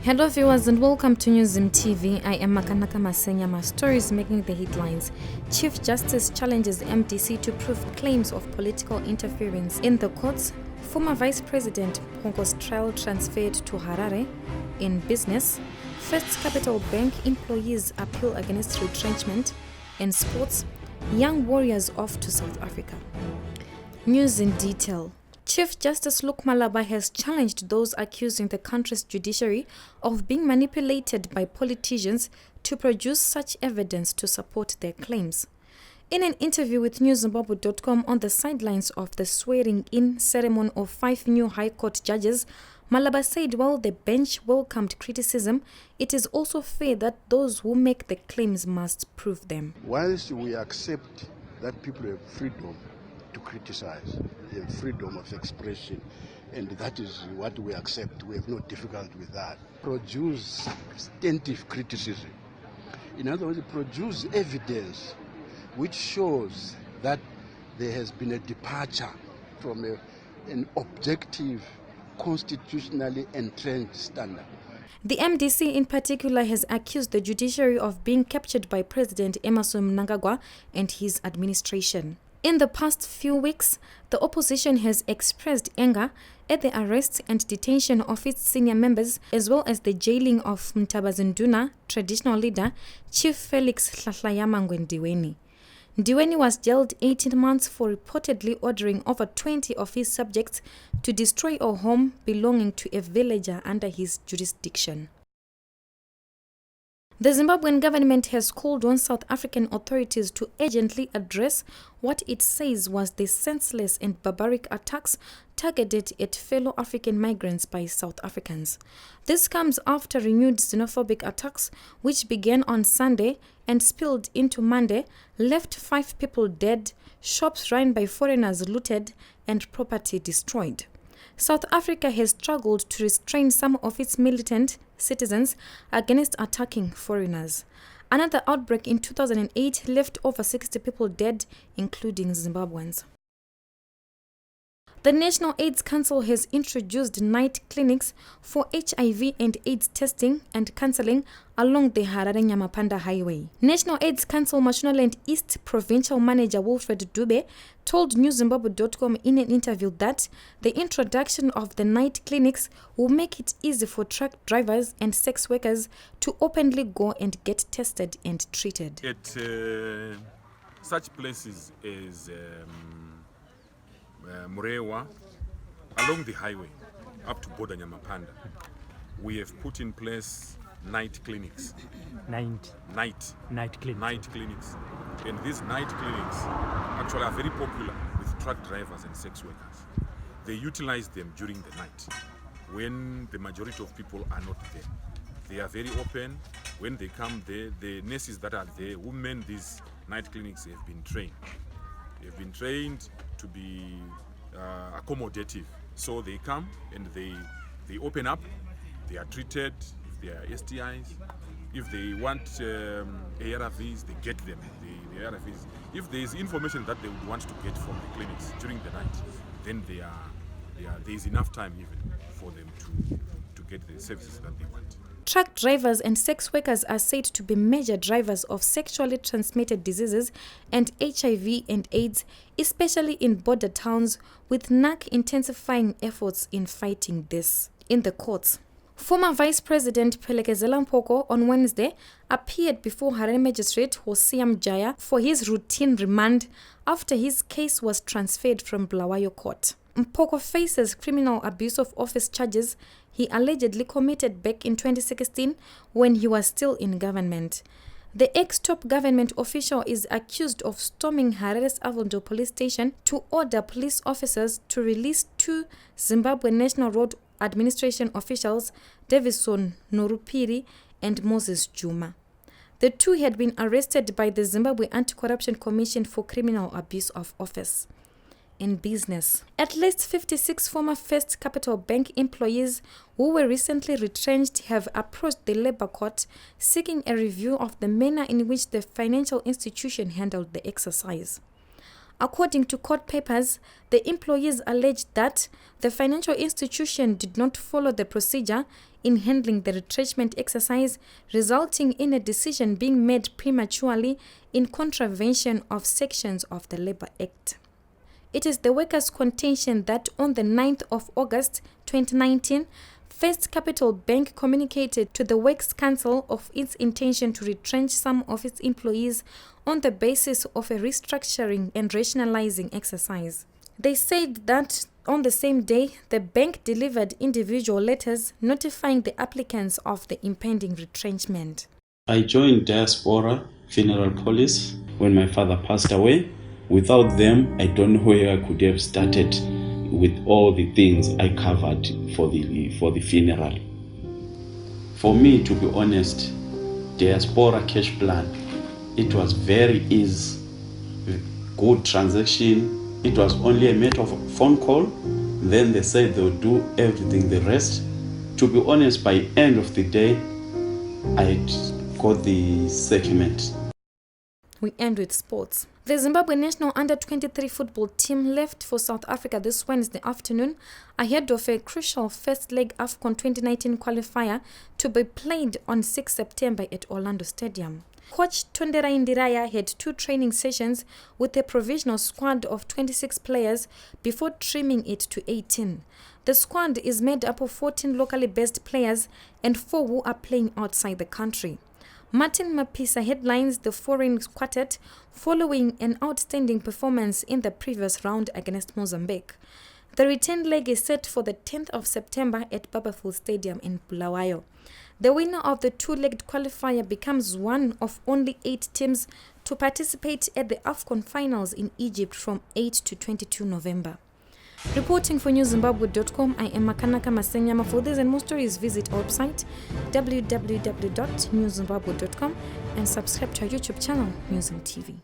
Hello viewers and welcome to Newzim TV. I am Makanaka Masenya. My stories making the headlines. Chief Justice challenges MDC to prove claims of political interference in the courts. Former Vice President Pongo's trial transferred to Harare. In business, First Capital Bank employees appeal against retrenchment. In sports, young warriors off to South Africa. News in detail. Chief Justice Luke Malaba has challenged those accusing the country's judiciary of being manipulated by politicians to produce such evidence to support their claims. In an interview with NewZimbabwe.com on the sidelines of the swearing-in ceremony of 5 new High Court judges, Malaba said while the bench welcomed criticism, it is also fair that those who make the claims must prove them. Whilst we accept that people have freedom to criticize, the freedom of expression, and that is what we accept. We have no difficulty with that. Produce substantive criticism. In other words, produce evidence which shows that there has been a departure from an objective, constitutionally entrenched standard. The MDC in particular has accused the judiciary of being captured by President Emmerson Mnangagwa and his administration. In the past few weeks, the opposition has expressed anger at the arrest and detention of its senior members, as well as the jailing of Mtabazinduna traditional leader Chief Felix Hlahlayama Ndiweni. Ndiweni was jailed 18 months for reportedly ordering over 20 of his subjects to destroy a home belonging to a villager under his jurisdiction. The Zimbabwean government has called on South African authorities to urgently address what it says was the senseless and barbaric attacks targeted at fellow African migrants by South Africans. This comes after renewed xenophobic attacks, which began on Sunday and spilled into Monday, left 5 people dead, shops run by foreigners looted, and property destroyed. South Africa has struggled to restrain some of its militant citizens against attacking foreigners. Another outbreak in 2008 left over 60 people dead, including Zimbabweans. The National AIDS Council has introduced night clinics for HIV and AIDS testing and counseling along the Harare-Nyamapanda Highway. National AIDS Council Mashonaland East Provincial Manager Wilfred Dube told NewZimbabwe.com in an interview that the introduction of the night clinics will make it easy for truck drivers and sex workers to openly go and get tested and treated. At such places as Murewa, along the highway up to border Nyamapanda, we have put in place night clinics. Night clinics. And these night clinics actually are very popular with truck drivers and sex workers. They utilize them during the night when the majority of people are not there. They are very open. When they come there, the nurses that are there who man these night clinics have been trained. They've been trained to be accommodative. So they come and they open up, they are treated if they are STIs. If they want ARVs, they get them, the ARVs. If there is information that they would want to get from the clinics during the night, then there is enough time even for them to get the services that they want. Truck drivers and sex workers are said to be major drivers of sexually transmitted diseases and HIV and AIDS, especially in border towns, with NAC intensifying efforts in fighting this. In the courts, former Vice President Phelekezela Mpoko on Wednesday appeared before Harare Magistrate Hosea Mjaya for his routine remand after his case was transferred from Bulawayo Court. Mpoko faces criminal abuse of office charges he allegedly committed back in 2016 when he was still in government. The ex-top government official is accused of storming Harare's Avondo police station to order police officers to release 2 Zimbabwe National Road Administration officials, Davison Norupiri and Moses Juma. The 2 had been arrested by the Zimbabwe Anti-Corruption Commission for criminal abuse of office. In business, at least 56 former First Capital Bank employees who were recently retrenched have approached the Labour Court seeking a review of the manner in which the financial institution handled the exercise. According to court papers, the employees alleged that the financial institution did not follow the procedure in handling the retrenchment exercise, resulting in a decision being made prematurely in contravention of sections of the Labour Act. It is the workers' contention that on the 9th of August 2019, First Capital Bank communicated to the Works Council of its intention to retrench some of its employees on the basis of a restructuring and rationalizing exercise. They said that on the same day, the bank delivered individual letters notifying the applicants of the impending retrenchment. I joined Diaspora Funeral Police when my father passed away. Without them, I don't know where I could have started with all the things I covered for the funeral. For me, to be honest, Diaspora Cash Plan, it was very easy, good transaction. It was only a matter of a phone call. Then they said they would do everything the rest. To be honest, by end of the day, I got the settlement. We end with sports. The Zimbabwe national under-23 football team left for South Africa this Wednesday afternoon ahead of a crucial first leg AFCON 2019 qualifier to be played on 6 September at Orlando Stadium. Coach Tondera Indiraya had 2 training sessions with a provisional squad of 26 players before trimming it to 18. The squad is made up of 14 locally based players and 4 who are playing outside the country. Martin Mapisa headlines the foreign quartet following an outstanding performance in the previous round against Mozambique. The return leg is set for the 10th of September at Barberfield Stadium in Bulawayo. The winner of the 2-legged qualifier becomes one of only 8 teams to participate at the AFCON finals in Egypt from 8 to 22 November. Reporting for NewZimbabwe.com, I am Makanaka Masenyama. For this and more stories, visit our website www.newzimbabwe.com and subscribe to our YouTube channel, Newzim TV.